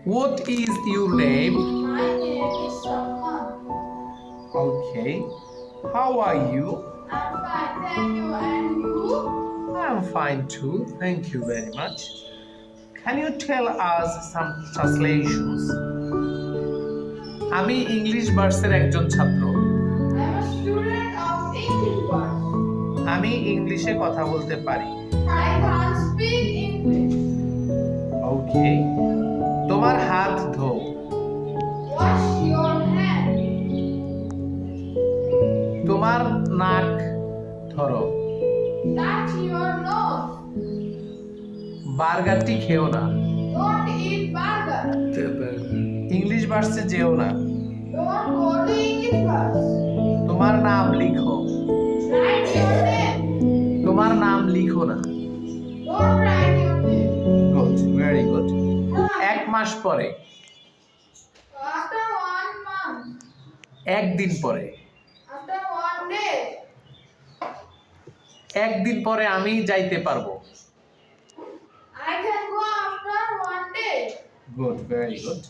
What is your name? My name is Salman. Okay. How are you? I'm fine, thank you. And you? I'm fine too. Thank you very much. Can you tell us some translations? আমি English ভার্সের একজন ছাত্র। I'm a student of English class. আমি ইংলিশে কথা বলতে পারি। I can't speak English. ওকে। তোমার হাত ধো। Wash your hand. তোমার নাক ধরো। Touch your nose. বার্গারটি খেও না। Don't eat burger. ইংলিশ ভার্সে যেও না। Don't go to English class. তোমার নাম লিখো। Write your name. তোমার নাম লিখো না। Don't write your name. Good, very good. এক মাস পরে। After 1 month. একদিন পরে। After 1 day. একদিন পরে আমি যাইতে পারবো। I can go after 1 day. Good, very good.